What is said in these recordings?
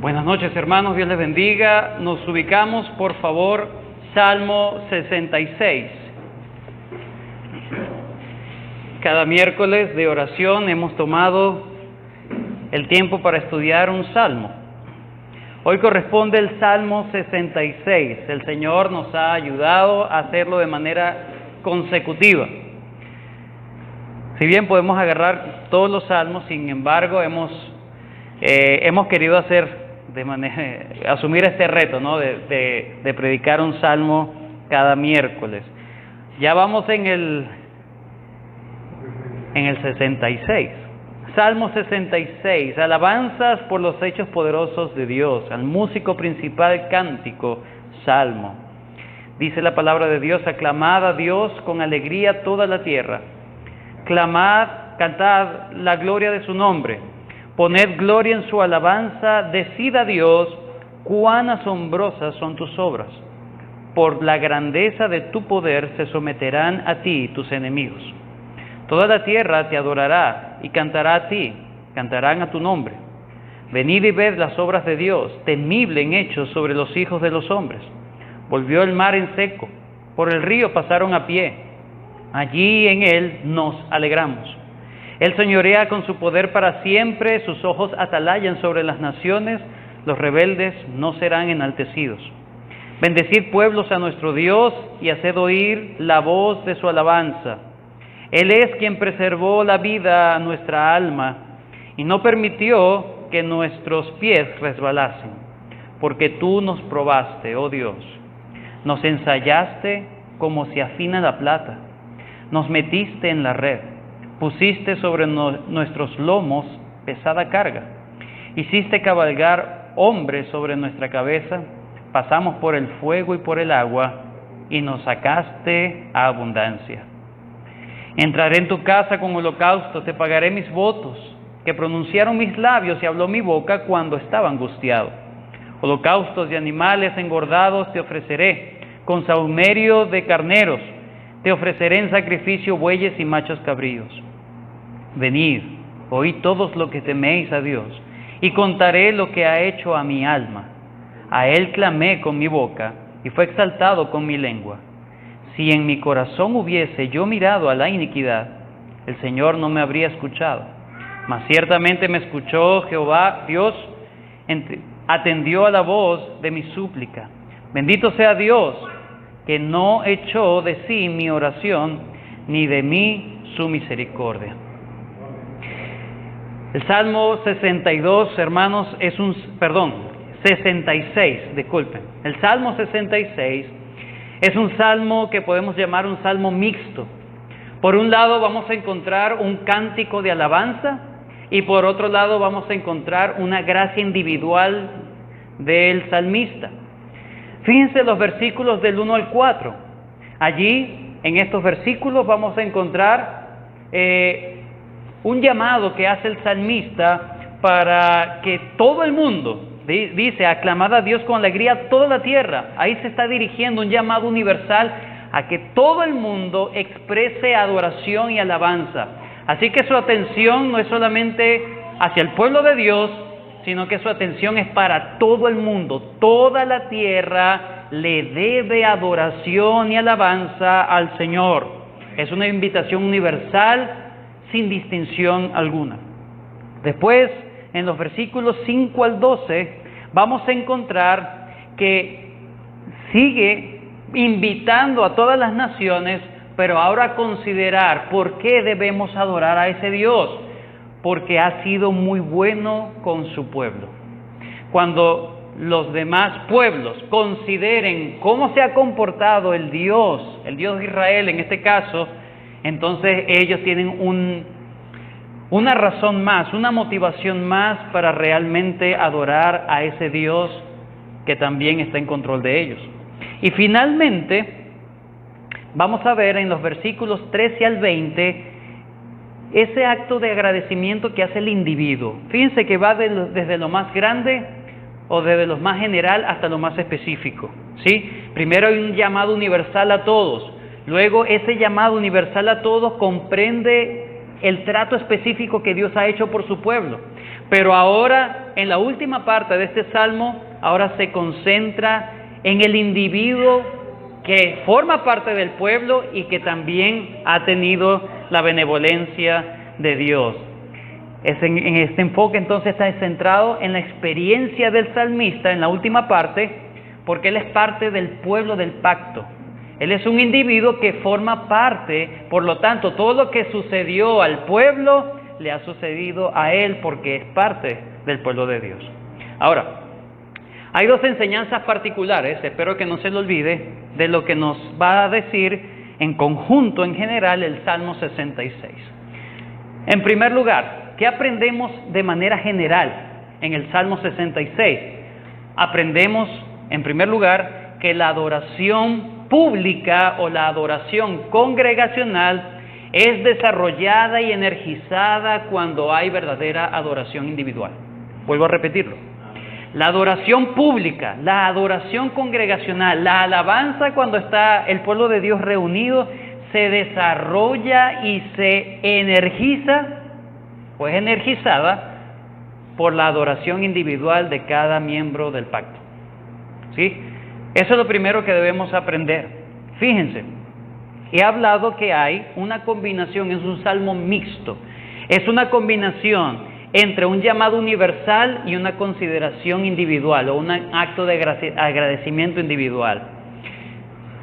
Buenas noches, hermanos, Dios les bendiga. Nos ubicamos, por favor, Salmo 66. Cada miércoles de oración hemos tomado el tiempo para estudiar un salmo. Hoy corresponde el Salmo 66. El Señor nos ha ayudado a hacerlo de manera consecutiva. Si bien podemos agarrar todos los salmos, sin embargo, hemos querido asumir este reto, ¿no? de predicar un salmo cada miércoles. Ya vamos en el 66. Salmo 66, alabanzas por los hechos poderosos de Dios, al músico principal cántico, salmo. Dice la palabra de Dios: aclamad a Dios con alegría toda la tierra, clamad, cantad la gloria de su nombre, poned gloria en su alabanza, decid a Dios, cuán asombrosas son tus obras. Por la grandeza de tu poder se someterán a ti tus enemigos. Toda la tierra te adorará y cantará a ti, cantarán a tu nombre. Venid y ved las obras de Dios, temible en hechos sobre los hijos de los hombres. Volvió el mar en seco, por el río pasaron a pie. Allí en él nos alegramos. Él señorea con su poder para siempre, sus ojos atalayan sobre las naciones, los rebeldes no serán enaltecidos. Bendecid pueblos a nuestro Dios y haced oír la voz de su alabanza. Él es quien preservó la vida a nuestra alma y no permitió que nuestros pies resbalasen, porque tú nos probaste, oh Dios. Nos ensayaste como se afina la plata, nos metiste en la red, pusiste sobre nuestros lomos pesada carga, hiciste cabalgar hombres sobre nuestra cabeza, pasamos por el fuego y por el agua, y nos sacaste a abundancia. Entraré en tu casa con holocausto, te pagaré mis votos, que pronunciaron mis labios y habló mi boca cuando estaba angustiado. Holocaustos de animales engordados te ofreceré, con sahumerio de carneros, te ofreceré en sacrificio bueyes y machos cabríos. Venid, oíd todos lo que teméis a Dios, y contaré lo que ha hecho a mi alma. A Él clamé con mi boca, y fue exaltado con mi lengua. Si en mi corazón hubiese yo mirado a la iniquidad, el Señor no me habría escuchado. Mas ciertamente me escuchó Jehová, Dios, atendió a la voz de mi súplica. Bendito sea Dios, que no echó de sí mi oración, ni de mí su misericordia. El Salmo 62, hermanos, 66, disculpen. El Salmo 66 es un salmo que podemos llamar un salmo mixto. Por un lado vamos a encontrar un cántico de alabanza y por otro lado vamos a encontrar una gracia individual del salmista. Fíjense los versículos del 1 al 4. Allí, en estos versículos, vamos a encontrar un llamado que hace el salmista para que todo el mundo, dice, aclamad a Dios con alegría toda la tierra. Ahí se está dirigiendo un llamado universal a que todo el mundo exprese adoración y alabanza. Así que su atención no es solamente hacia el pueblo de Dios, sino que su atención es para todo el mundo. Toda la tierra le debe adoración y alabanza al Señor. Es una invitación universal sin distinción alguna. Después, en los versículos 5 al 12, vamos a encontrar que sigue invitando a todas las naciones, pero ahora a considerar por qué debemos adorar a ese Dios. Porque ha sido muy bueno con su pueblo. Cuando los demás pueblos consideren cómo se ha comportado el Dios de Israel en este caso, entonces ellos tienen una razón más, una motivación más para realmente adorar a ese Dios que también está en control de ellos. Y finalmente, vamos a ver en los versículos 13 al 20, ese acto de agradecimiento que hace el individuo. Fíjense que va desde lo más grande o desde lo más general hasta lo más específico, ¿sí? Primero hay un llamado universal a todos. Luego ese llamado universal a todos comprende el trato específico que Dios ha hecho por su pueblo. Pero ahora, en la última parte de este salmo, ahora se concentra en el individuo que forma parte del pueblo y que también ha tenido la benevolencia de Dios. En este enfoque entonces está centrado en la experiencia del salmista en la última parte, porque él es parte del pueblo del pacto. Él es un individuo que forma parte, por lo tanto, todo lo que sucedió al pueblo le ha sucedido a él porque es parte del pueblo de Dios. Ahora, hay dos enseñanzas particulares, espero que no se lo olvide, de lo que nos va a decir en conjunto, en general, el Salmo 66. En primer lugar, ¿qué aprendemos de manera general en el Salmo 66? Aprendemos, en primer lugar, que la adoración pública o la adoración congregacional es desarrollada y energizada cuando hay verdadera adoración individual. Vuelvo a repetirlo. La adoración pública, la adoración congregacional, la alabanza cuando está el pueblo de Dios reunido, se desarrolla y se energiza, o es energizada, por la adoración individual de cada miembro del pacto. ¿Sí? Eso es lo primero que debemos aprender. Fíjense, he hablado que hay una combinación, es un salmo mixto, es una combinación entre un llamado universal y una consideración individual o un acto de agradecimiento individual.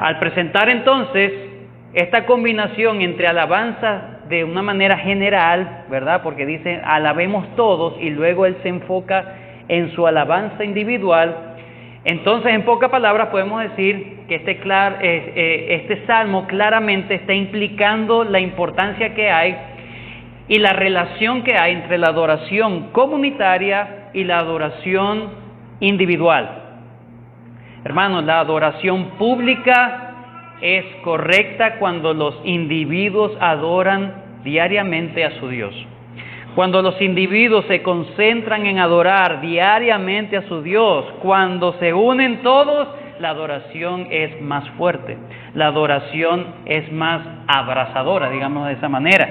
Al presentar entonces esta combinación entre alabanza de una manera general, ¿verdad? Porque dice alabemos todos y luego él se enfoca en su alabanza individual. Entonces, en pocas palabras podemos decir que este salmo claramente está implicando la importancia que hay y la relación que hay entre la adoración comunitaria y la adoración individual. Hermanos, la adoración pública es correcta cuando los individuos adoran diariamente a su Dios. Cuando los individuos se concentran en adorar diariamente a su Dios, cuando se unen todos, la adoración es más fuerte, la adoración es más abrazadora, digamos de esa manera.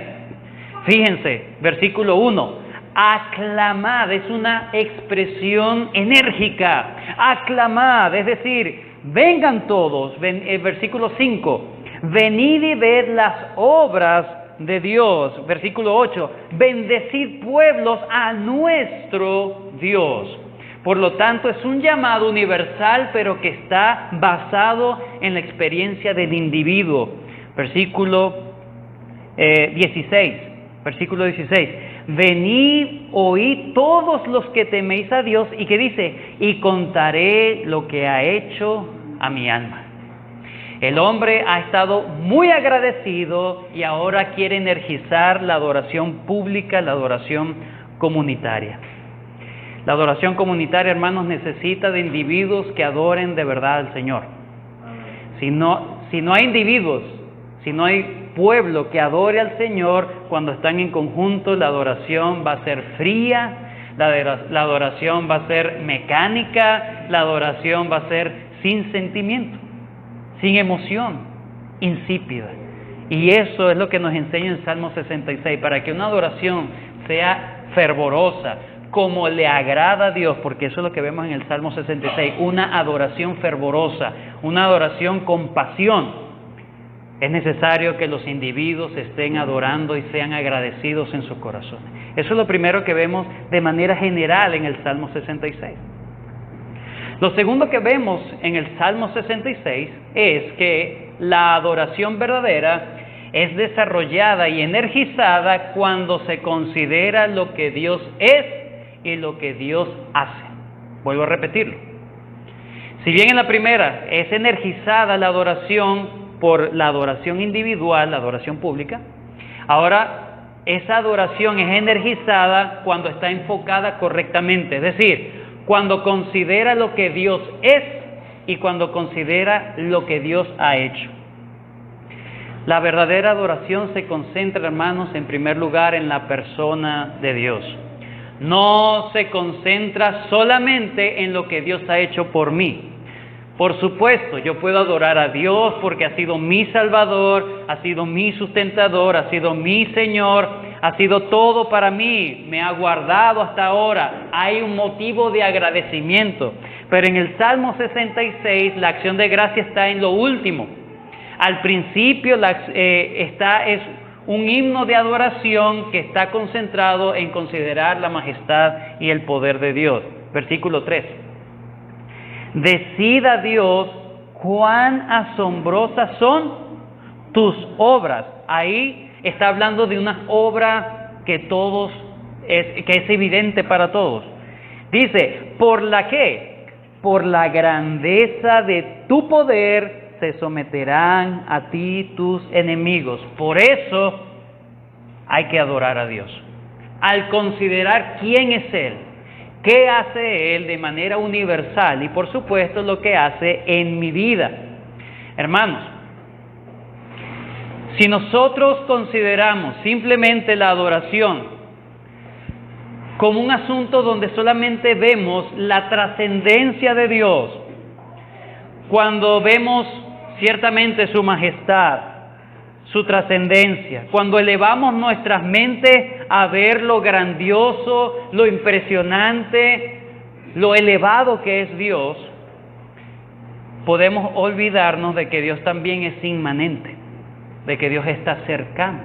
Fíjense, versículo 1, aclamad, es una expresión enérgica, aclamad, es decir, vengan todos, versículo 5, venid y ved las obras de Dios, versículo 8, bendecid pueblos a nuestro Dios. Por lo tanto, es un llamado universal, pero que está basado en la experiencia del individuo. Versículo 16, venid, oíd todos los que teméis a Dios, y que dice, y contaré lo que ha hecho a mi alma. El hombre ha estado muy agradecido y ahora quiere energizar la adoración pública, la adoración comunitaria. La adoración comunitaria, hermanos, necesita de individuos que adoren de verdad al Señor. Si no hay individuos, si no hay pueblo que adore al Señor, cuando están en conjunto, la adoración va a ser fría, la adoración va a ser mecánica, la adoración va a ser sin sentimiento, sin emoción, insípida. Y eso es lo que nos enseña el Salmo 66, para que una adoración sea fervorosa, como le agrada a Dios, porque eso es lo que vemos en el Salmo 66, una adoración fervorosa, una adoración con pasión. Es necesario que los individuos estén adorando y sean agradecidos en sus corazones. Eso es lo primero que vemos de manera general en el Salmo 66. Lo segundo que vemos en el Salmo 66 es que la adoración verdadera es desarrollada y energizada cuando se considera lo que Dios es y lo que Dios hace. Vuelvo a repetirlo. Si bien en la primera es energizada la adoración por la adoración individual, la adoración pública, ahora esa adoración es energizada cuando está enfocada correctamente, es decir, cuando considera lo que Dios es y cuando considera lo que Dios ha hecho. La verdadera adoración se concentra, hermanos, en primer lugar en la persona de Dios. No se concentra solamente en lo que Dios ha hecho por mí. Por supuesto, yo puedo adorar a Dios porque ha sido mi Salvador, ha sido mi sustentador, ha sido mi Señor, ha sido todo para mí, me ha guardado hasta ahora. Hay un motivo de agradecimiento. Pero en el Salmo 66 la acción de gracia está en lo último. Al principio es un himno de adoración que está concentrado en considerar la majestad y el poder de Dios. Versículo 3. Decida Dios cuán asombrosas son tus obras. Ahí está hablando de una obra que es evidente para todos. Dice, ¿por la qué? Por la grandeza de tu poder se someterán a ti tus enemigos. Por eso hay que adorar a Dios. Al considerar quién es Él, qué hace Él de manera universal y por supuesto lo que hace en mi vida. Hermanos, si nosotros consideramos simplemente la adoración como un asunto donde solamente vemos la trascendencia de Dios, cuando vemos ciertamente su majestad, su trascendencia, cuando elevamos nuestras mentes a ver lo grandioso, lo impresionante, lo elevado que es Dios, podemos olvidarnos de que Dios también es inmanente, de que Dios está cercano.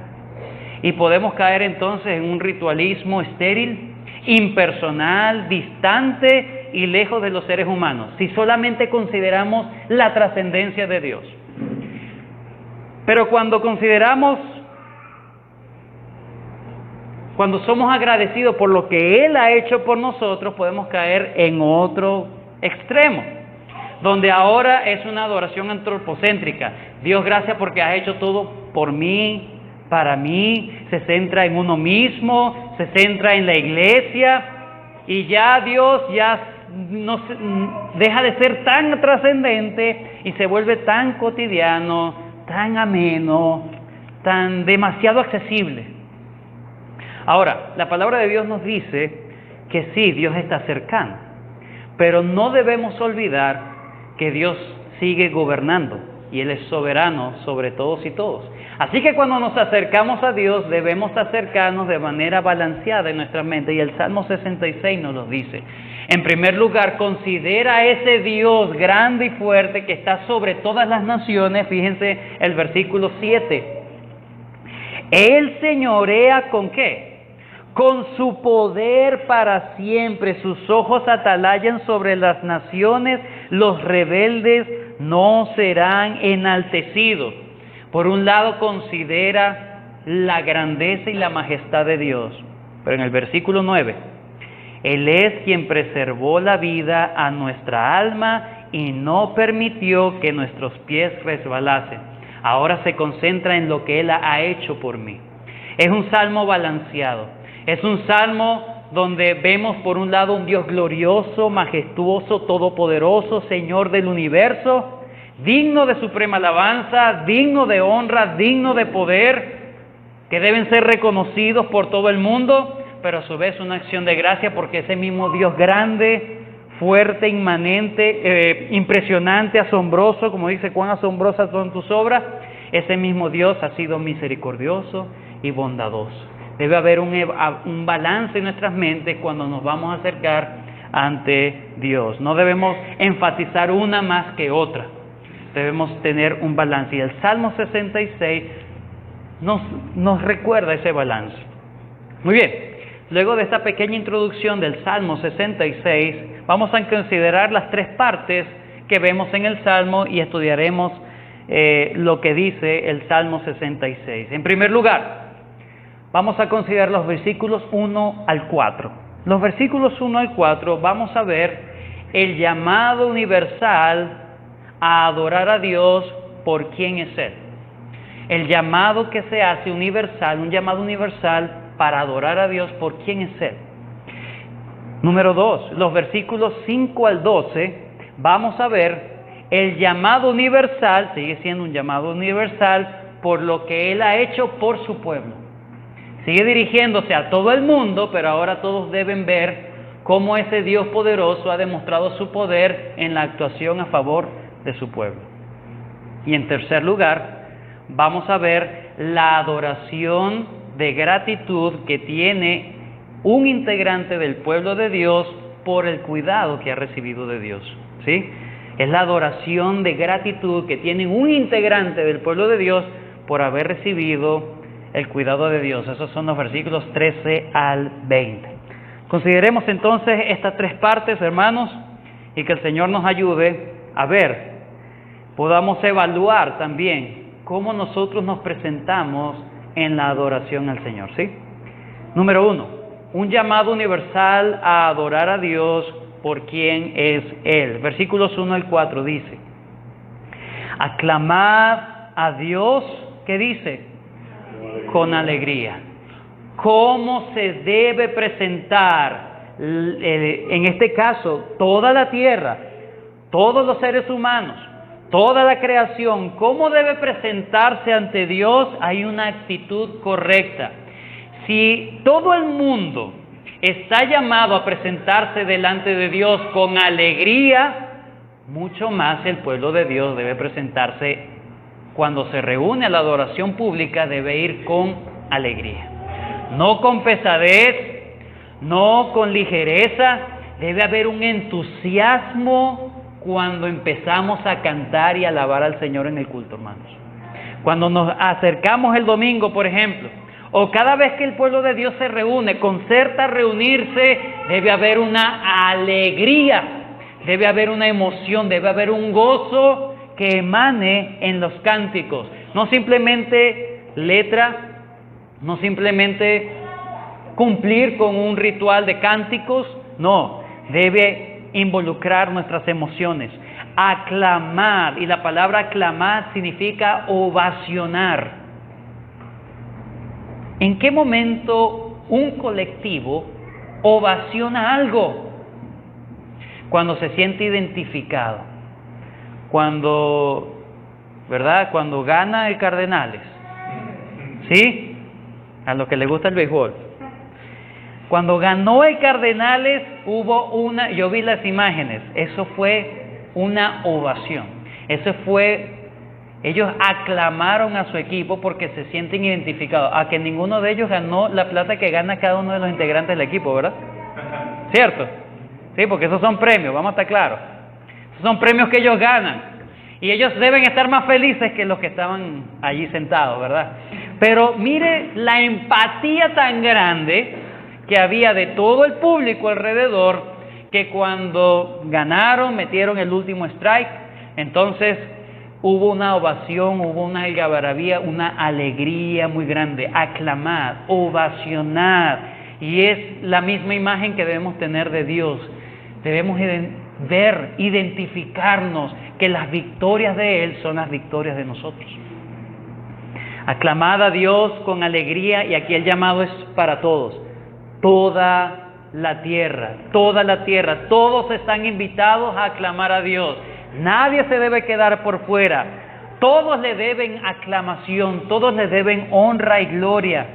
Y podemos caer entonces en un ritualismo estéril, impersonal, distante y lejos de los seres humanos, si solamente consideramos la trascendencia de Dios. Pero cuando somos agradecidos por lo que Él ha hecho por nosotros, podemos caer en otro extremo, donde ahora es una adoración antropocéntrica. Dios, gracias porque has hecho todo por mí, para mí, se centra en uno mismo, se centra en la iglesia, y ya Dios deja de ser tan trascendente y se vuelve tan cotidiano, tan ameno, tan demasiado accesible. Ahora, la palabra de Dios nos dice que sí, Dios está cercano, pero no debemos olvidar que Dios sigue gobernando y Él es soberano sobre todos y todos. Así que cuando nos acercamos a Dios, debemos acercarnos de manera balanceada en nuestra mente, y el Salmo 66 nos lo dice. En primer lugar, considera a ese Dios grande y fuerte que está sobre todas las naciones. Fíjense el versículo 7. Él señorea ¿con qué? Con su poder para siempre. Sus ojos atalayan sobre las naciones. Los rebeldes no serán enaltecidos. Por un lado, considera la grandeza y la majestad de Dios. Pero en el versículo 9, Él es quien preservó la vida a nuestra alma y no permitió que nuestros pies resbalasen. Ahora se concentra en lo que Él ha hecho por mí. Es un salmo balanceado. Es un salmo donde vemos por un lado un Dios glorioso, majestuoso, todopoderoso, Señor del universo, digno de suprema alabanza, digno de honra, digno de poder, que deben ser reconocidos por todo el mundo, pero a su vez una acción de gracia porque ese mismo Dios grande, fuerte, inmanente, impresionante, asombroso, como dice, cuán asombrosas son tus obras, ese mismo Dios ha sido misericordioso y bondadoso. Debe haber un balance en nuestras mentes cuando nos vamos a acercar ante Dios. No debemos enfatizar una más que otra. Debemos tener un balance. Y el Salmo 66 nos recuerda ese balance. Muy bien, luego de esta pequeña introducción del Salmo 66, vamos a considerar las tres partes que vemos en el Salmo y estudiaremos lo que dice el Salmo 66. En primer lugar, vamos a considerar los versículos 1 al 4. Los versículos 1 al 4 vamos a ver el llamado universal a adorar a Dios por quién es Él. El llamado que se hace universal, un llamado universal para adorar a Dios por quién es Él. Número 2, los versículos 5 al 12, vamos a ver el llamado universal, sigue siendo un llamado universal por lo que Él ha hecho por su pueblo. Sigue dirigiéndose a todo el mundo, pero ahora todos deben ver cómo ese Dios poderoso ha demostrado su poder en la actuación a favor de su pueblo. Y en tercer lugar, vamos a ver la adoración de gratitud que tiene un integrante del pueblo de Dios por el cuidado que ha recibido de Dios, ¿sí? Es la adoración de gratitud que tiene un integrante del pueblo de Dios por haber recibido el cuidado de Dios. Esos son los versículos 13 al 20. Consideremos entonces estas tres partes, hermanos, y que el Señor nos ayude a ver, podamos evaluar también cómo nosotros nos presentamos en la adoración al Señor, ¿sí? Número 1, un llamado universal a adorar a Dios por quien es Él. Versículos 1 al 4 dice: aclamad a Dios, ¿qué dice? Con alegría. ¿Cómo se debe presentar, en este caso, toda la tierra, todos los seres humanos, toda la creación? ¿Cómo debe presentarse ante Dios? Hay una actitud correcta. Si todo el mundo está llamado a presentarse delante de Dios con alegría, mucho más el pueblo de Dios debe presentarse cuando se reúne a la adoración pública, debe ir con alegría. No con pesadez, no con ligereza, debe haber un entusiasmo cuando empezamos a cantar y alabar al Señor en el culto, hermanos. Cuando nos acercamos el domingo, por ejemplo, o cada vez que el pueblo de Dios se reúne, concerta reunirse, debe haber una alegría, debe haber una emoción, debe haber un gozo que emane en los cánticos. No simplemente letra, no simplemente cumplir con un ritual de cánticos, no, debe involucrar nuestras emociones. Aclamar, y la palabra aclamar significa ovacionar. ¿En qué momento un colectivo ovaciona algo? Cuando se siente identificado. Cuando, ¿verdad? Cuando gana el Cardenales. ¿Sí? A los que les gusta el béisbol. Cuando ganó el Cardenales hubo yo vi las imágenes, eso fue una ovación. Ellos aclamaron a su equipo porque se sienten identificados. A que ninguno de ellos ganó la plata que gana cada uno de los integrantes del equipo, ¿verdad? ¿Cierto? Sí, porque esos son premios, vamos a estar claros. Esos son premios que ellos ganan. Y ellos deben estar más felices que los que estaban allí sentados, ¿verdad? Pero mire la empatía tan grande que había de todo el público alrededor, que cuando ganaron, metieron el último strike, entonces hubo una ovación, hubo una algarabía, una alegría muy grande. Aclamar, ovacionar, y es la misma imagen que debemos tener de Dios. Debemos ver, identificarnos que las victorias de Él son las victorias de nosotros. Aclamad a Dios con alegría, y aquí el llamado es para todos. Toda la tierra, todos están invitados a aclamar a Dios. Nadie se debe quedar por fuera. Todos le deben aclamación, todos le deben honra y gloria.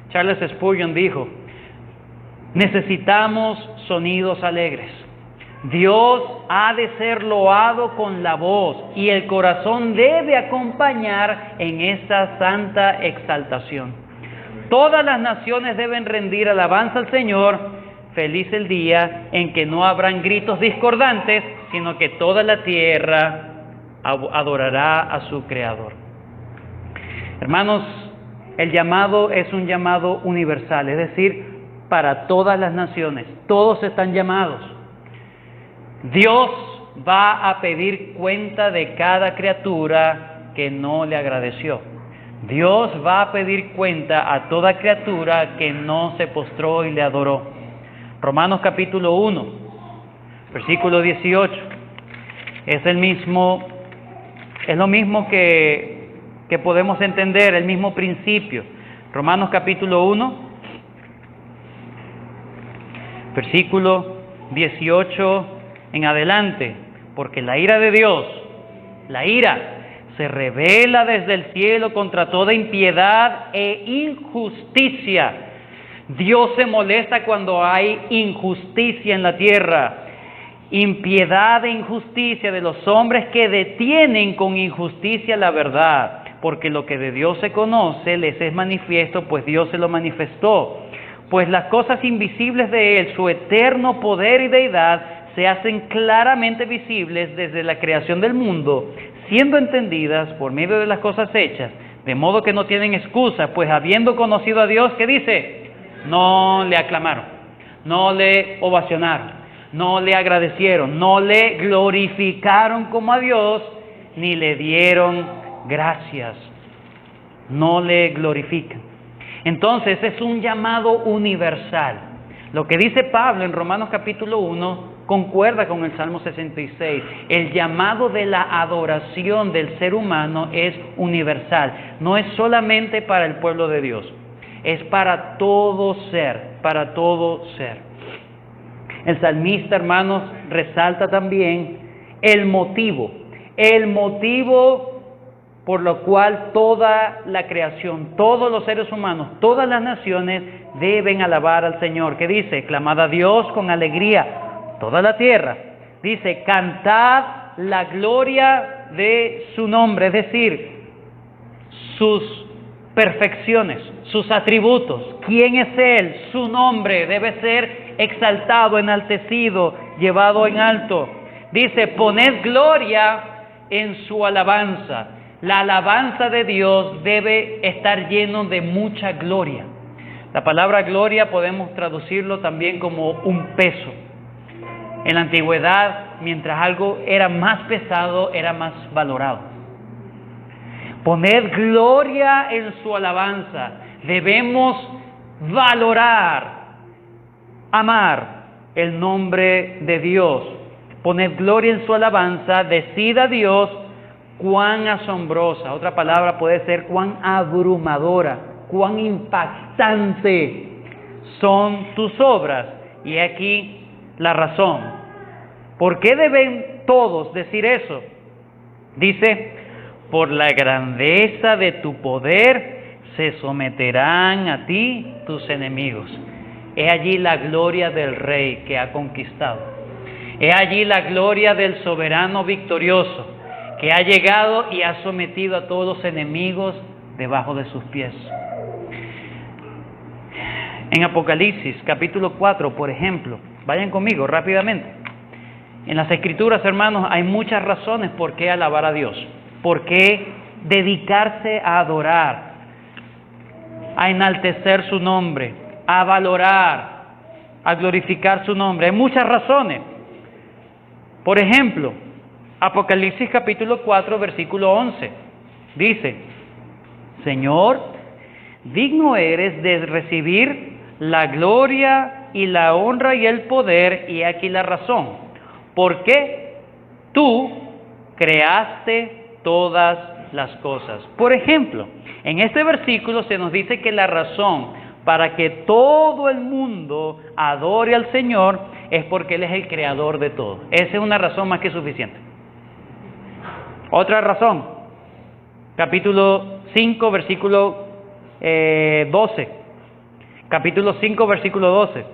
Charles Spurgeon dijo: necesitamos sonidos alegres. Dios ha de ser loado con la voz, y el corazón debe acompañar en esa santa exaltación. Todas las naciones deben rendir alabanza al Señor. Feliz el día en que no habrán gritos discordantes, sino que toda la tierra adorará a su Creador. Hermanos, el llamado es un llamado universal, es decir, para todas las naciones. Todos están llamados. Dios va a pedir cuenta de cada criatura que no le agradeció. Dios va a pedir cuenta a toda criatura que no se postró y le adoró. Romanos capítulo 1, versículo 18. Es lo mismo que podemos entender, el mismo principio. Romanos capítulo 1, versículo 18 en adelante. Porque la ira de Dios, se revela desde el cielo contra toda impiedad e injusticia. Dios se molesta cuando hay injusticia en la tierra. Impiedad e injusticia de los hombres que detienen con injusticia la verdad. porque lo que de Dios se conoce les es manifiesto, pues Dios se lo manifestó. Pues las cosas invisibles de Él, su eterno poder y deidad, se hacen claramente visibles desde la creación del mundo, siendo entendidas por medio de las cosas hechas, de modo que no tienen excusa, pues habiendo conocido a Dios, ¿qué dice? No le aclamaron, no le ovacionaron, no le agradecieron, no le glorificaron como a Dios, ni le dieron gracias, no le glorifican. Entonces es un llamado universal. Lo que dice Pablo en Romanos capítulo 1 concuerda con el Salmo 66. El llamado de la adoración del ser humano es universal. No es solamente para el pueblo de Dios, es para todo ser, para todo ser. El salmista, hermanos, resalta también el motivo por lo cual toda la creación, todos los seres humanos, todas las naciones deben alabar al Señor. ¿Qué dice? Clamad a Dios con alegría, toda la tierra. Dice, cantad la gloria de su nombre, es decir, sus perfecciones, sus atributos. ¿Quién es Él? Su nombre debe ser exaltado, enaltecido, llevado en alto. Dice, poned gloria en su alabanza. La alabanza de Dios debe estar lleno de mucha gloria. La palabra gloria podemos traducirlo también como un peso. En la antigüedad, mientras algo era más pesado, era más valorado. Poned gloria en su alabanza. Debemos valorar, amar el nombre de Dios. Poned gloria en su alabanza. Decid a Dios cuán asombrosa, otra palabra puede ser cuán abrumadora, cuán impactante son tus obras. Y aquí la razón. ¿Por qué deben todos decir eso? Dice, por la grandeza de tu poder se someterán a ti tus enemigos. He allí la gloria del Rey que ha conquistado. He allí la gloria del soberano victorioso, que ha llegado y ha sometido a todos los enemigos debajo de sus pies. En Apocalipsis, capítulo 4, por ejemplo, vayan conmigo rápidamente. En las Escrituras, hermanos, hay muchas razones por qué alabar a Dios, por qué dedicarse a adorar, a enaltecer su nombre, a valorar, a glorificar su nombre. Hay muchas razones. Por ejemplo, Apocalipsis capítulo 4, versículo 11, dice, Señor, digno eres de recibir la gloria y la honra y el poder, y aquí la razón, porque tú creaste todas las cosas. Por ejemplo, en este versículo se nos dice que la razón para que todo el mundo adore al Señor es porque Él es el creador de todo. Esa es una razón más que suficiente. Otra razón, capítulo 5, versículo 12. Capítulo 5, versículo 12.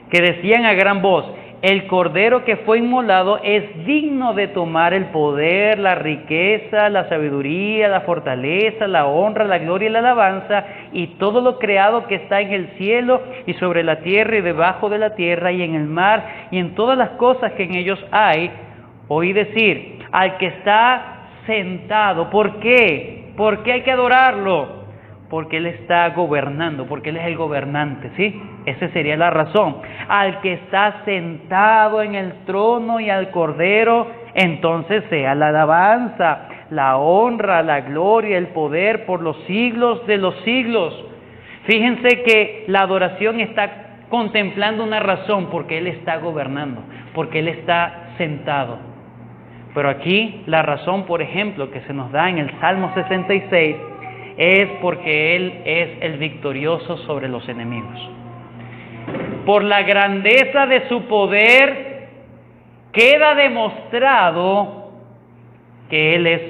Que decían a gran voz, el Cordero que fue inmolado es digno de tomar el poder, la riqueza, la sabiduría, la fortaleza, la honra, la gloria y la alabanza, y todo lo creado que está en el cielo y sobre la tierra y debajo de la tierra y en el mar y en todas las cosas que en ellos hay. Oí decir, al que está sentado. ¿Por qué? ¿Por qué hay que adorarlo? Porque Él está gobernando, porque Él es el gobernante, ¿sí? Esa sería la razón. Al que está sentado en el trono y al Cordero, entonces sea la alabanza, la honra, la gloria, el poder por los siglos de los siglos. Fíjense que la adoración está contemplando una razón, porque Él está gobernando, porque Él está sentado. Pero aquí la razón, por ejemplo, que se nos da en el Salmo 66 es porque Él es el victorioso sobre los enemigos. Por la grandeza de su poder queda demostrado que Él es,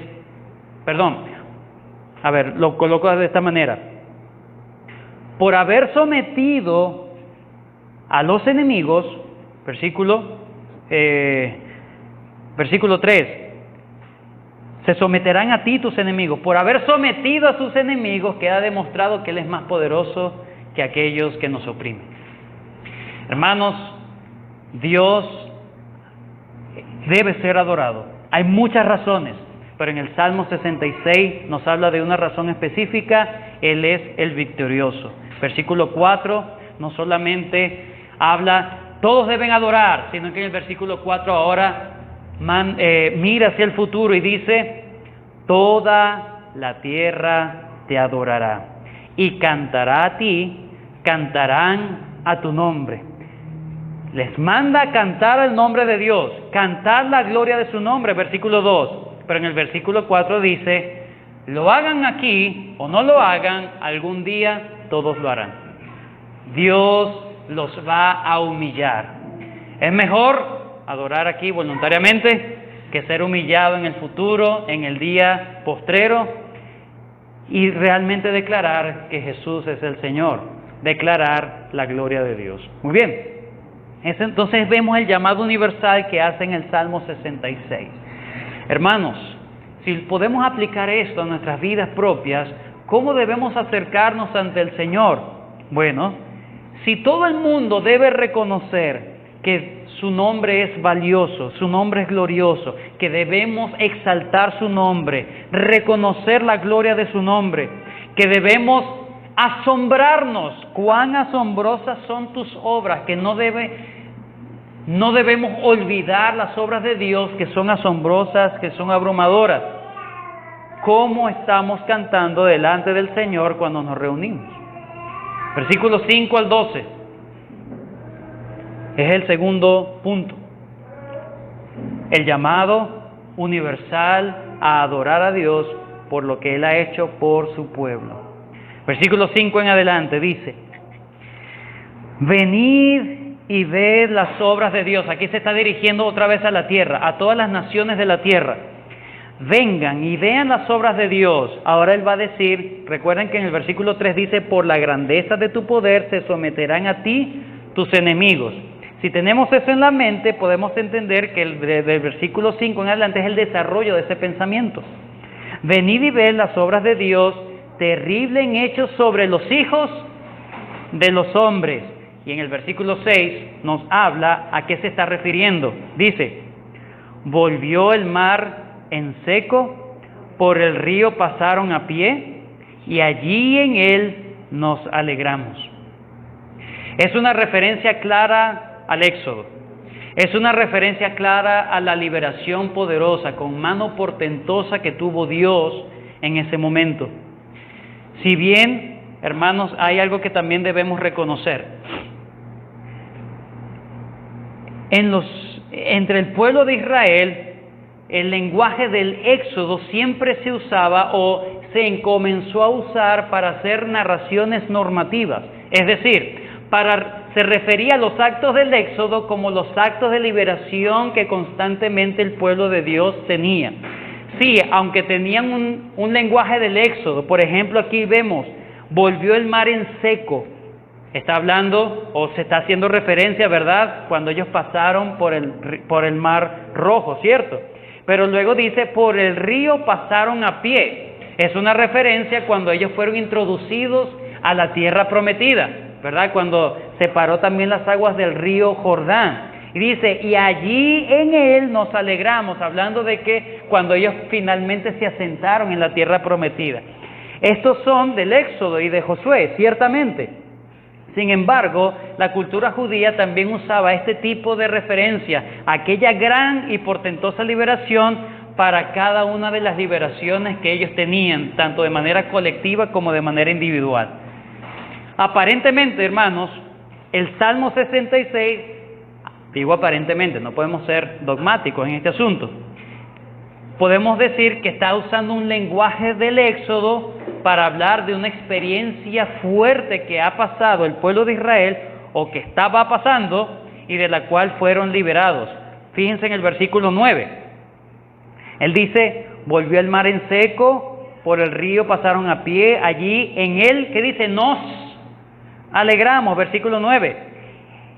lo coloco de esta manera. Por haber sometido a los enemigos, versículo 3, Se someterán a ti tus enemigos. Por haber sometido a sus enemigos, queda demostrado que Él es más poderoso que aquellos que nos oprimen. Hermanos, Dios debe ser adorado. Hay muchas razones, pero en el Salmo 66 nos habla de una razón específica. Él es el victorioso. Versículo 4 no solamente habla, todos deben adorar, sino que en el versículo 4 ahora mira hacia el futuro y dice, toda la tierra te adorará y cantará a ti, cantarán a tu nombre. Les manda cantar al nombre de Dios, cantar la gloria de su nombre, versículo 2. Pero en el versículo 4 dice, lo hagan aquí o no lo hagan, algún día todos lo harán. Dios los va a humillar. Es mejor adorar aquí voluntariamente que ser humillado en el futuro, en el día postrero, y realmente declarar que Jesús es el Señor, declarar la gloria de Dios. Muy bien. Entonces vemos el llamado universal que hace en el Salmo 66. Hermanos, si podemos aplicar esto a nuestras vidas propias, ¿cómo debemos acercarnos ante el Señor? Bueno, si todo el mundo debe reconocer que su nombre es valioso, su nombre es glorioso, que debemos exaltar su nombre, reconocer la gloria de su nombre, que debemos asombrarnos, cuán asombrosas son tus obras, que no debemos olvidar las obras de Dios, que son asombrosas, que son abrumadoras. ¿Cómo estamos cantando delante del Señor cuando nos reunimos? Versículos 5 al 12. Es el segundo punto. El llamado universal a adorar a Dios por lo que Él ha hecho por su pueblo. Versículo 5 en adelante dice, venid y ved las obras de Dios. Aquí se está dirigiendo otra vez a la tierra, a todas las naciones de la tierra. Vengan y vean las obras de Dios. Ahora Él va a decir, recuerden que en el versículo 3 dice, por la grandeza de tu poder se someterán a ti tus enemigos. Si tenemos eso en la mente, podemos entender que del versículo 5 en adelante es el desarrollo de ese pensamiento. Venid y ved las obras de Dios, terrible en hechos sobre los hijos de los hombres. Y en el versículo 6 nos habla a qué se está refiriendo. Dice, volvió el mar en seco, por el río pasaron a pie, y allí en él nos alegramos. Es una referencia clara al Éxodo. Es una referencia clara a la liberación poderosa, con mano portentosa que tuvo Dios en ese momento. Si bien, hermanos, hay algo que también debemos reconocer. Entre el pueblo de Israel, el lenguaje del Éxodo siempre se usaba o se comenzó a usar para hacer narraciones normativas. Es decir, se refería a los actos del Éxodo como los actos de liberación que constantemente el pueblo de Dios tenía. Sí, aunque tenían un lenguaje del Éxodo, por ejemplo aquí vemos, volvió el mar en seco. Está hablando o se está haciendo referencia, ¿verdad? Cuando ellos pasaron por el mar rojo, ¿cierto? Pero luego dice, por el río pasaron a pie. Es una referencia cuando ellos fueron introducidos a la tierra prometida, ¿verdad? Cuando separó también las aguas del río Jordán. Y dice, y allí en él nos alegramos, hablando de que cuando ellos finalmente se asentaron en la tierra prometida. Estos son del Éxodo y de Josué, ciertamente. Sin embargo, la cultura judía también usaba este tipo de referencia, aquella gran y portentosa liberación para cada una de las liberaciones que ellos tenían, tanto de manera colectiva como de manera individual. Aparentemente, hermanos, el Salmo 66, digo aparentemente, no podemos ser dogmáticos en este asunto, podemos decir que está usando un lenguaje del Éxodo para hablar de una experiencia fuerte que ha pasado el pueblo de Israel o que estaba pasando y de la cual fueron liberados. Fíjense en el versículo 9. Él dice, volvió el mar en seco, por el río pasaron a pie, allí en él, ¿qué dice? Nos alegramos, versículo 9.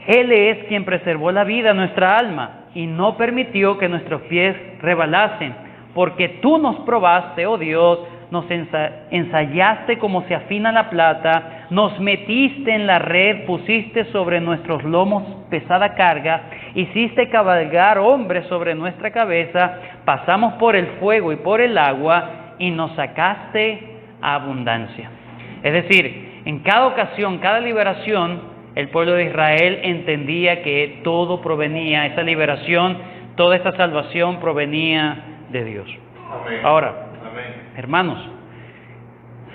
Él es quien preservó la vida a nuestra alma y no permitió que nuestros pies rebalasen. porque tú nos probaste, oh Dios, nos ensayaste como se afina la plata, nos metiste en la red, pusiste sobre nuestros lomos pesada carga, hiciste cabalgar hombres sobre nuestra cabeza, pasamos por el fuego y por el agua, y nos sacaste a abundancia. Es decir, en cada ocasión, cada liberación, el pueblo de Israel entendía que todo provenía, esa liberación, toda esta salvación provenía de Dios. Amén. Ahora, Amén. hermanos,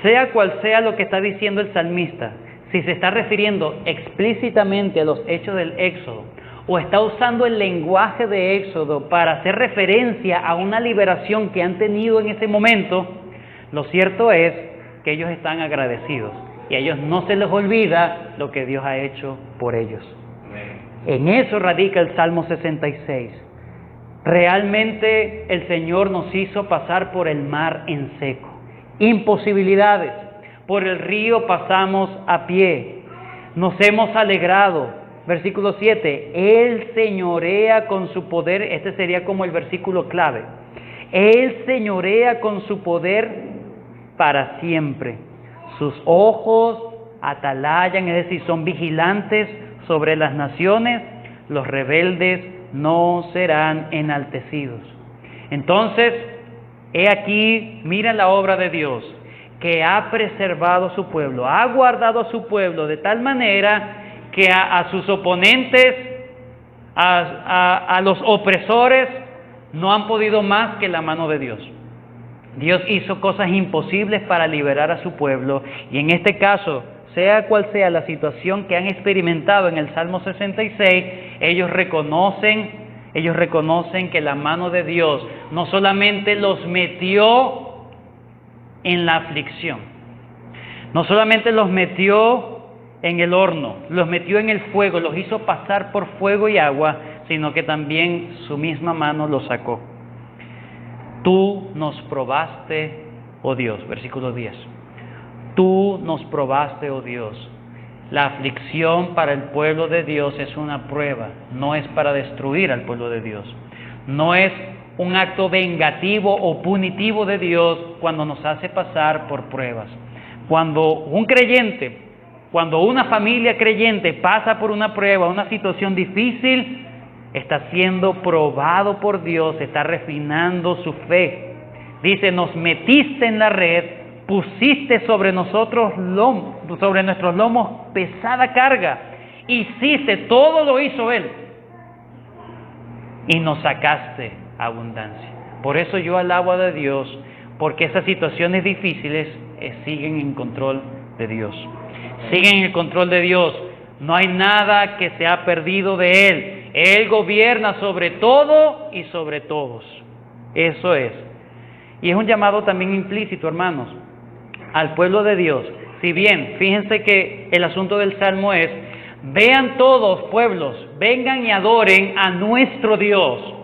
sea cual sea lo que está diciendo el salmista, si se está refiriendo explícitamente a los hechos del Éxodo, o está usando el lenguaje de Éxodo para hacer referencia a una liberación que han tenido en ese momento, lo cierto es que ellos están agradecidos y a ellos no se les olvida lo que Dios ha hecho por ellos. Amén. En eso radica el Salmo 66. Realmente el Señor nos hizo pasar por el mar en seco. Imposibilidades. Por el río pasamos a pie. Nos hemos alegrado. Versículo 7. Él señorea con su poder. Este sería como el versículo clave. Él señorea con su poder para siempre. Sus ojos atalayan, es decir, son vigilantes sobre las naciones. Los rebeldes no serán enaltecidos. Entonces, he aquí, mira la obra de Dios, que ha preservado a su pueblo, ha guardado a su pueblo de tal manera que a sus oponentes, a los opresores, no han podido más que la mano de Dios. Dios hizo cosas imposibles para liberar a su pueblo, y en este caso, sea cual sea la situación que han experimentado en el Salmo 66, ellos reconocen que la mano de Dios no solamente los metió en la aflicción, no solamente los metió en el horno, los metió en el fuego, los hizo pasar por fuego y agua, sino que también su misma mano los sacó. Tú nos probaste, oh Dios, versículo 10. Tú nos probaste, oh Dios. La aflicción para el pueblo de Dios es una prueba, no es para destruir al pueblo de Dios. No es un acto vengativo o punitivo de Dios cuando nos hace pasar por pruebas. Cuando un creyente, cuando una familia creyente pasa por una prueba, una situación difícil, está siendo probado por Dios, está refinando su fe. Dice, nos metiste en la red, pusiste sobre nuestros lomos pesada carga, hiciste, todo lo hizo Él, y nos sacaste abundancia. Por eso yo alabo a Dios, porque esas situaciones difíciles siguen en control de Dios, siguen en el control de Dios. No hay nada que se ha perdido de Él. Él gobierna sobre todo y sobre todos. Eso es. Y es un llamado también implícito, hermanos, al pueblo de Dios. Si bien, fíjense que el asunto del Salmo es, vean todos, pueblos, vengan y adoren a nuestro Dios.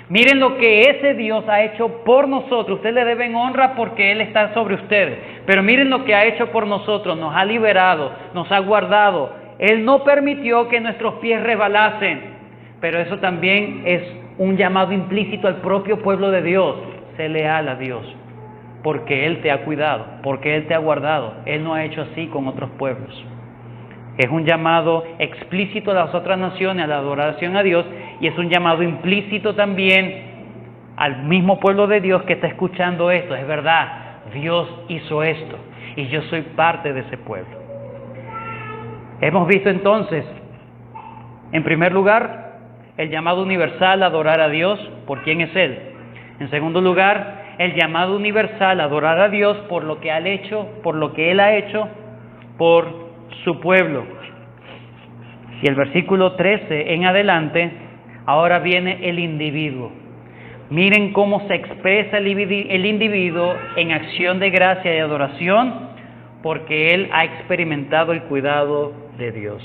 Miren lo que ese Dios ha hecho por nosotros. Ustedes le deben honra porque Él está sobre ustedes. Pero miren lo que ha hecho por nosotros. Nos ha liberado, nos ha guardado. Él no permitió que nuestros pies resbalasen. Pero eso también es un llamado implícito al propio pueblo de Dios. Sé leal a Dios, porque Él te ha cuidado, porque Él te ha guardado. Él no ha hecho así con otros pueblos. Es un llamado explícito a las otras naciones, a la adoración a Dios, y es un llamado implícito también al mismo pueblo de Dios que está escuchando esto. Es verdad, Dios hizo esto, y yo soy parte de ese pueblo. Hemos visto entonces, en primer lugar, el llamado universal a adorar a Dios por quién es Él. En segundo lugar, el llamado universal a adorar a Dios por lo que Él ha hecho por su pueblo. Y el versículo 13 en adelante, ahora viene el individuo. Miren cómo se expresa el individuo en acción de gracia y adoración, porque él ha experimentado el cuidado de Dios.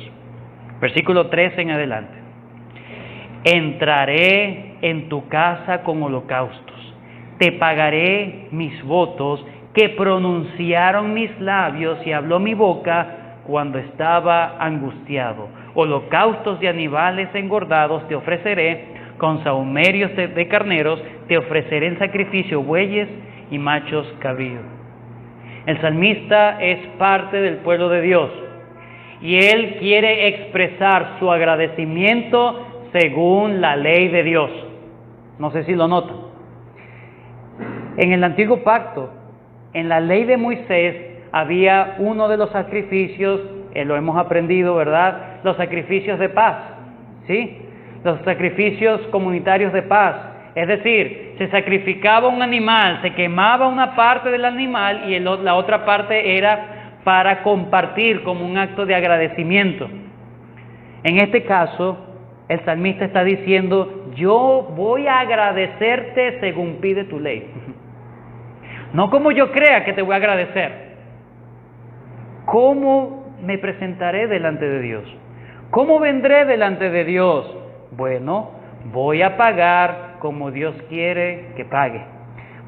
Versículo 13 en adelante. Entraré en tu casa con holocaustos, te pagaré mis votos que pronunciaron mis labios y habló mi boca cuando estaba angustiado. Holocaustos de animales engordados te ofreceré, con sahumerios de carneros, te ofreceré en sacrificio bueyes y machos cabríos. El salmista es parte del pueblo de Dios y él quiere expresar su agradecimiento según la ley de Dios. No sé si lo notan. En el antiguo pacto, en la ley de Moisés, había uno de los sacrificios, lo hemos aprendido, ¿verdad? Los sacrificios de paz, ¿sí? Los sacrificios comunitarios de paz. Es decir, se sacrificaba un animal, se quemaba una parte del animal y la otra parte era para compartir como un acto de agradecimiento. En este caso, el salmista está diciendo, yo voy a agradecerte según pide tu ley. No como yo crea que te voy a agradecer. ¿Cómo me presentaré delante de Dios? ¿Cómo vendré delante de Dios? Bueno, voy a pagar como Dios quiere que pague.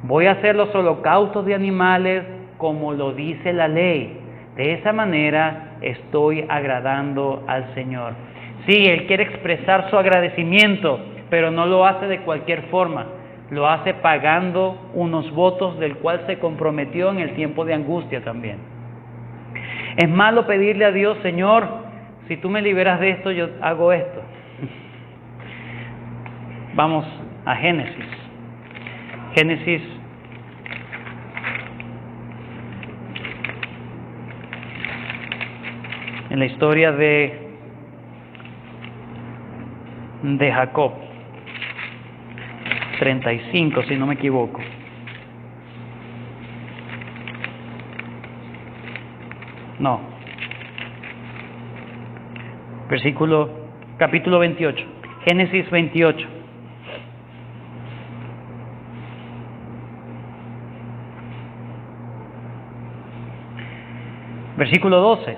Voy a hacer los holocaustos de animales como lo dice la ley. De esa manera estoy agradando al Señor. Sí, Él quiere expresar su agradecimiento, pero no lo hace de cualquier forma. Lo hace pagando unos votos del cual se comprometió en el tiempo de angustia también. Es malo pedirle a Dios, Señor, si tú me liberas de esto, yo hago esto. Vamos a Génesis. Génesis en la historia de Jacob, 35, si no me equivoco. No. Capítulo 28. Génesis 28. Versículo 12.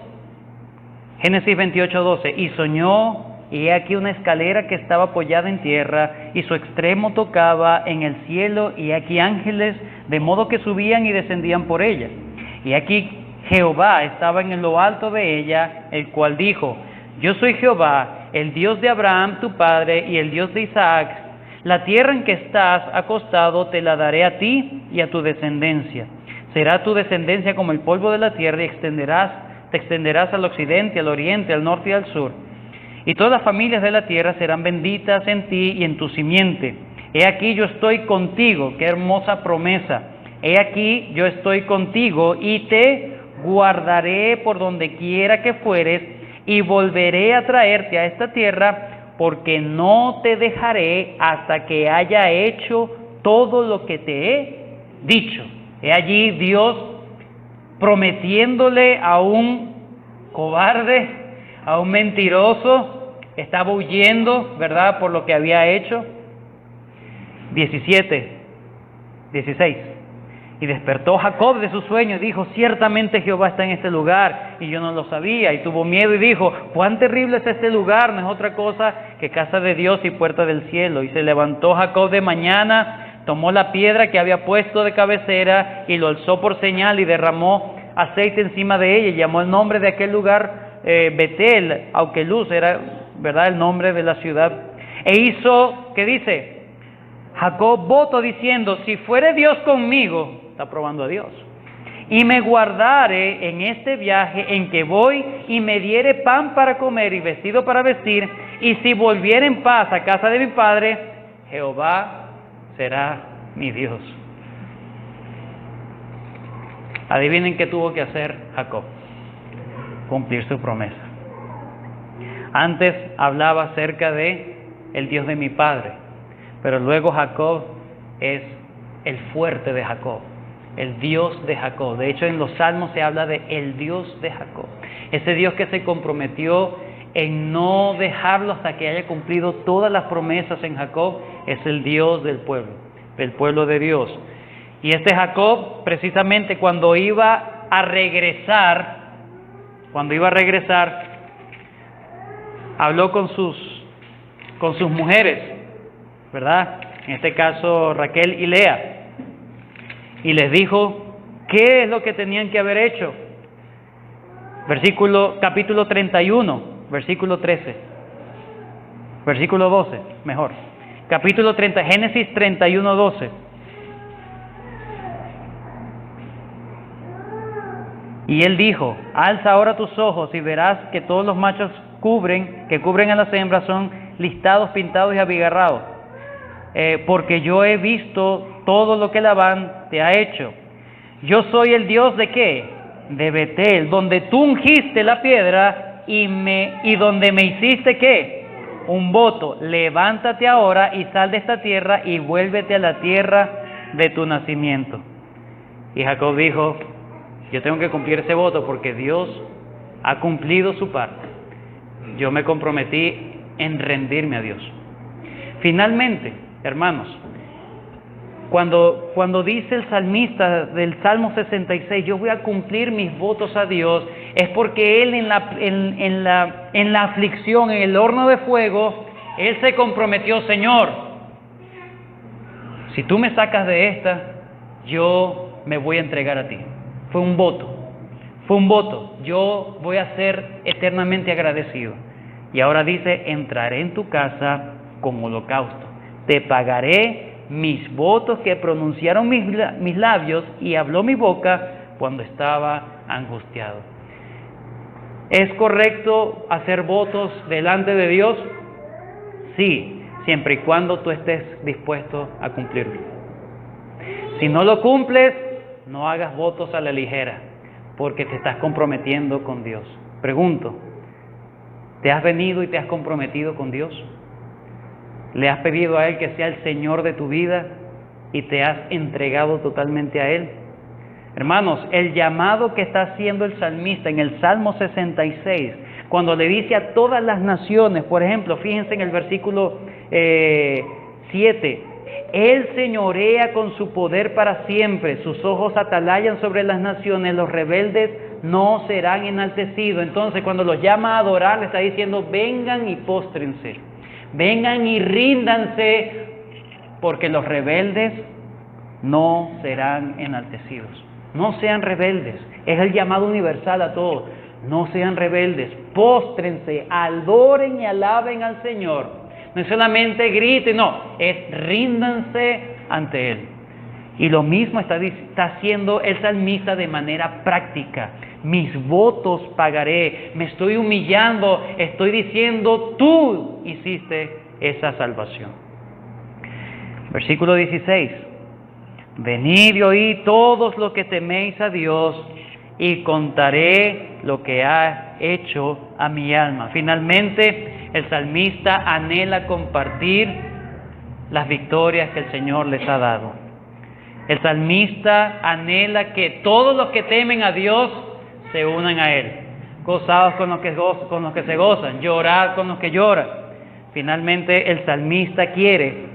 Génesis 28, 12. Y soñó, y he aquí una escalera que estaba apoyada en tierra, y su extremo tocaba en el cielo, y aquí ángeles, de modo que subían y descendían por ella. Y aquí Jehová estaba en lo alto de ella, el cual dijo, yo soy Jehová, el Dios de Abraham tu padre, y el Dios de Isaac. La tierra en que estás acostado te la daré a ti y a tu descendencia. Será tu descendencia como el polvo de la tierra, y te extenderás al occidente, al oriente, al norte y al sur. Y todas las familias de la tierra serán benditas en ti y en tu simiente. He aquí yo estoy contigo, qué hermosa promesa. He aquí yo estoy contigo y te guardaré por donde quiera que fueres y volveré a traerte a esta tierra, porque no te dejaré hasta que haya hecho todo lo que te he dicho. He allí Dios prometiéndole a un cobarde, a un mentiroso, estaba huyendo, ¿verdad?, por lo que había hecho. 16. Y despertó Jacob de su sueño y dijo, ciertamente Jehová está en este lugar, y yo no lo sabía, y tuvo miedo y dijo, cuán terrible es este lugar, no es otra cosa que casa de Dios y puerta del cielo. Y se levantó Jacob de mañana, tomó la piedra que había puesto de cabecera y lo alzó por señal y derramó aceite encima de ella, y llamó el nombre de aquel lugar Betel, aunque Luz era, ¿verdad?, el nombre de la ciudad. E hizo, ¿qué dice? Jacob voto diciendo, si fuere Dios conmigo, está probando a Dios, y me guardare en este viaje en que voy, y me diere pan para comer y vestido para vestir, y si volviere en paz a casa de mi padre, Jehová será mi Dios. Adivinen qué tuvo que hacer Jacob. Cumplir su promesa. Antes hablaba acerca de el Dios de mi padre, pero luego Jacob es el fuerte de Jacob, el Dios de Jacob. De hecho, en los Salmos se habla de el Dios de Jacob. Ese Dios que se comprometió en no dejarlo hasta que haya cumplido todas las promesas en Jacob, es el Dios del pueblo de Dios. Y este Jacob, precisamente cuando iba a regresar, habló con sus mujeres, ¿verdad? En este caso Raquel y Lea, y les dijo qué es lo que tenían que haber hecho. Capítulo 31, versículo 13, versículo 12, mejor. Capítulo 30, Génesis 31:12. Y él dijo: alza ahora tus ojos y verás que todos los machos que cubren a las hembras son listados, pintados y abigarrados. Porque yo he visto todo lo que Labán te ha hecho. Yo soy el Dios de ¿qué? De Betel, donde tú ungiste la piedra y donde me hiciste ¿qué? Un voto. Levántate ahora y sal de esta tierra y vuélvete a la tierra de tu nacimiento. Y Jacob dijo: yo tengo que cumplir ese voto porque Dios ha cumplido su parte. Yo me comprometí en rendirme a Dios. Finalmente, hermanos, cuando dice el salmista del Salmo 66, yo voy a cumplir mis votos a Dios, es porque él en la aflicción, en el horno de fuego, él se comprometió: Señor, si tú me sacas de esta, yo me voy a entregar a ti. Fue un voto, yo voy a ser eternamente agradecido. Y ahora dice: entraré en tu casa con holocausto, te pagaré mis votos que pronunciaron mis labios y habló mi boca cuando estaba angustiado. ¿Es correcto hacer votos delante de Dios? Sí, siempre y cuando tú estés dispuesto a cumplirlo. Si no lo cumples, no hagas votos a la ligera, porque te estás comprometiendo con Dios. Pregunto, ¿te has venido y te has comprometido con Dios? ¿Le has pedido a Él que sea el Señor de tu vida y te has entregado totalmente a Él? Hermanos, el llamado que está haciendo el salmista en el Salmo 66, cuando le dice a todas las naciones, por ejemplo, fíjense en el versículo 7, Él señorea con su poder para siempre, sus ojos atalayan sobre las naciones, los rebeldes no serán enaltecidos. Entonces, cuando los llama a adorar, le está diciendo: vengan y póstrense, vengan y ríndanse, porque los rebeldes no serán enaltecidos. No sean rebeldes, es el llamado universal a todos. No sean rebeldes, póstrense, adoren y alaben al Señor. No es solamente griten, no, es ríndanse ante Él. Y lo mismo está haciendo el salmista de manera práctica. Mis votos pagaré, me estoy humillando, estoy diciendo: tú hiciste esa salvación. Versículo 16. Venid y oíd todos los que teméis a Dios, y contaré lo que ha hecho a mi alma. Finalmente, el salmista anhela compartir las victorias que el Señor les ha dado. El salmista anhela que todos los que temen a Dios se unan a Él. Gozados con los que se gozan, llorad con los que lloran. Finalmente, el salmista quiere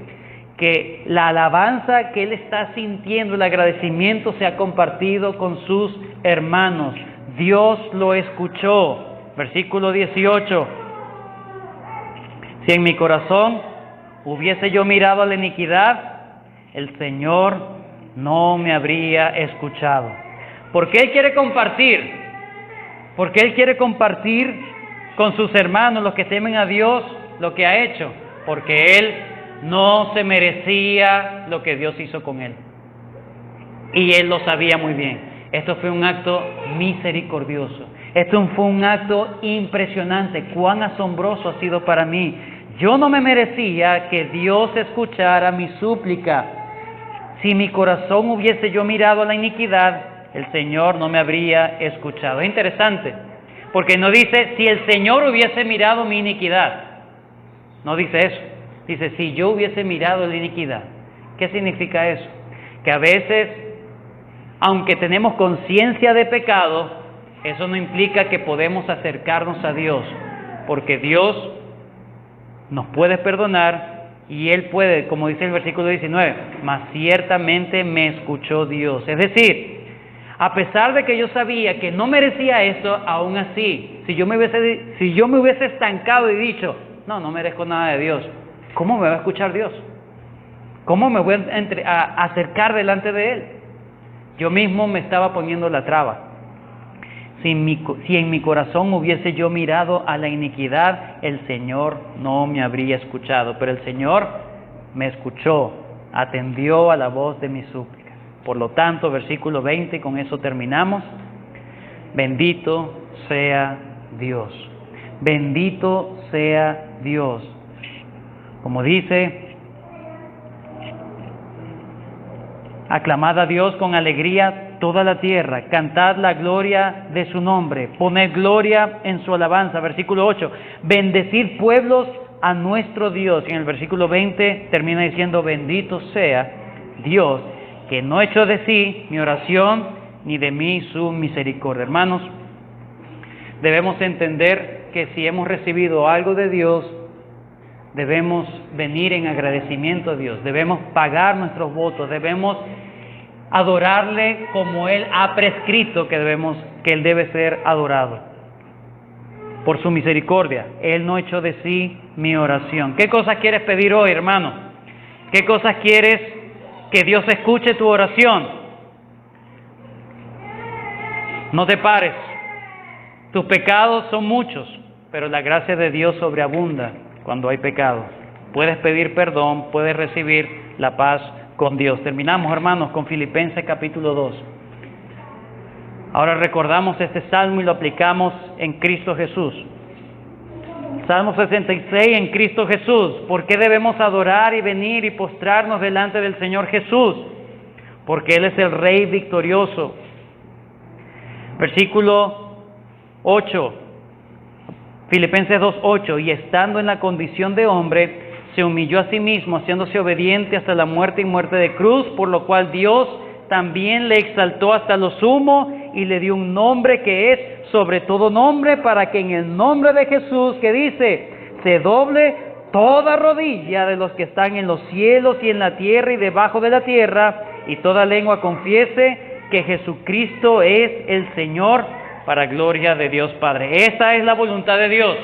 que la alabanza que él está sintiendo, el agradecimiento, sea compartido con sus hermanos. Dios lo escuchó. Versículo 18. Si en mi corazón hubiese yo mirado a la iniquidad, el Señor no me habría escuchado. ¿Por qué Él quiere compartir? Porque Él quiere compartir con sus hermanos, los que temen a Dios, lo que ha hecho. Porque Él no se merecía lo que Dios hizo con Él. Y Él lo sabía muy bien. Esto fue un acto misericordioso. Esto fue un acto impresionante. Cuán asombroso ha sido para mí. Yo no me merecía que Dios escuchara mi súplica. Si mi corazón hubiese yo mirado a la iniquidad, el Señor no me habría escuchado. Es interesante, porque no dice: si el Señor hubiese mirado mi iniquidad. No dice eso. Dice: si yo hubiese mirado la iniquidad. ¿Qué significa eso? Que a veces, aunque tenemos conciencia de pecado, eso no implica que podemos acercarnos a Dios, porque Dios nos puede perdonar y Él puede, como dice el versículo 19, mas ciertamente me escuchó Dios. Es decir, a pesar de que yo sabía que no merecía eso, aún así, si yo me hubiese estancado y dicho: no merezco nada de Dios, ¿cómo me va a escuchar Dios? ¿Cómo me voy a acercar delante de Él? Yo mismo me estaba poniendo la traba. Si en mi corazón hubiese yo mirado a la iniquidad, el Señor no me habría escuchado. Pero el Señor me escuchó, atendió a la voz de mis súplicas. Por lo tanto, versículo 20, y con eso terminamos. Bendito sea Dios. Bendito sea Dios. Como dice, aclamad a Dios con alegría toda la tierra, cantad la gloria de su nombre, poned gloria en su alabanza. Versículo 8, bendecid pueblos a nuestro Dios. Y en el versículo 20 termina diciendo, bendito sea Dios, que no echó de sí mi oración, ni de mí su misericordia. Hermanos, debemos entender que si hemos recibido algo de Dios, debemos venir en agradecimiento a Dios, debemos pagar nuestros votos, debemos adorarle como Él ha prescrito que Él debe ser adorado. Por su misericordia, Él no echó de sí mi oración. ¿Qué cosas quieres pedir hoy, hermano? ¿Qué cosas quieres que Dios escuche tu oración? No te pares. Tus pecados son muchos, pero la gracia de Dios sobreabunda cuando hay pecado. Puedes pedir perdón, puedes recibir la paz con Dios. Terminamos, hermanos, con Filipenses capítulo 2. Ahora recordamos este salmo y lo aplicamos en Cristo Jesús. Salmo 66 en Cristo Jesús. ¿Por qué debemos adorar y venir y postrarnos delante del Señor Jesús? Porque Él es el Rey victorioso. Versículo 8, Filipenses 2:8, y estando en la condición de hombre, se humilló a sí mismo, haciéndose obediente hasta la muerte y muerte de cruz, por lo cual Dios también le exaltó hasta lo sumo y le dio un nombre que es sobre todo nombre, para que en el nombre de Jesús, que dice, se doble toda rodilla de los que están en los cielos y en la tierra y debajo de la tierra, y toda lengua confiese que Jesucristo es el Señor, para gloria de Dios Padre. Esa es la voluntad de Dios,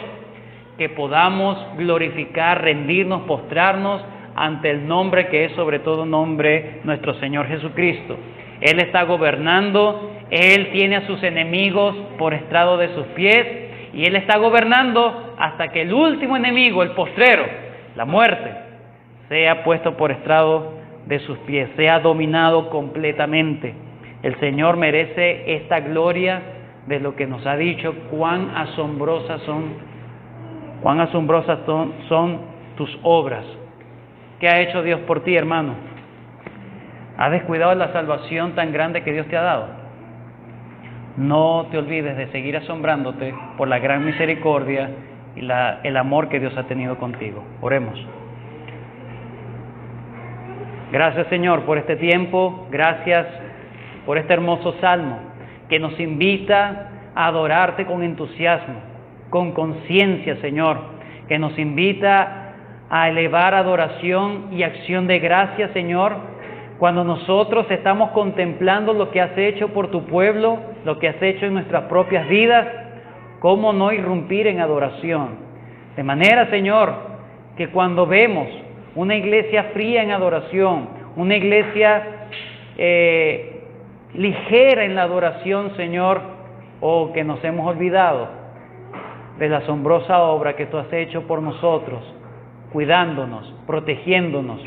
que podamos glorificar, rendirnos, postrarnos ante el nombre que es sobre todo nombre, nuestro Señor Jesucristo. Él está gobernando, Él tiene a sus enemigos por estrado de sus pies, y Él está gobernando hasta que el último enemigo, el postrero, la muerte, sea puesto por estrado de sus pies, sea dominado completamente. El Señor merece esta gloria de lo que nos ha dicho, cuán asombrosas son tus obras. ¿Qué ha hecho Dios por ti, hermano? ¿Has descuidado la salvación tan grande que Dios te ha dado? No te olvides de seguir asombrándote por la gran misericordia y el amor que Dios ha tenido contigo. Oremos. Gracias, Señor, por este tiempo. Gracias por este hermoso salmo que nos invita a adorarte con entusiasmo, con conciencia, Señor, que nos invita a elevar adoración y acción de gracias, Señor, cuando nosotros estamos contemplando lo que has hecho por tu pueblo, lo que has hecho en nuestras propias vidas. ¿Cómo no irrumpir en adoración? De manera, Señor, que cuando vemos una iglesia fría en adoración, una iglesia ligera en la adoración, Señor, o que nos hemos olvidado de la asombrosa obra que tú has hecho por nosotros, cuidándonos, protegiéndonos.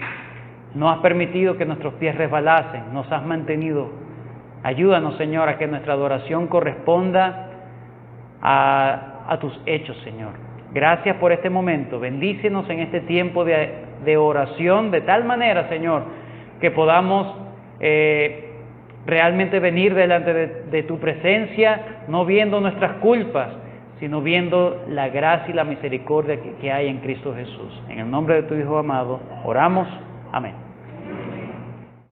No has permitido que nuestros pies resbalasen, nos has mantenido. Ayúdanos, Señor, a que nuestra adoración corresponda a tus hechos, Señor. Gracias por este momento. Bendícenos en este tiempo de oración, de tal manera, Señor, que podamos realmente venir delante de tu presencia, no viendo nuestras culpas, sino viendo la gracia y la misericordia que hay en Cristo Jesús. En el nombre de tu Hijo amado, oramos. Amén.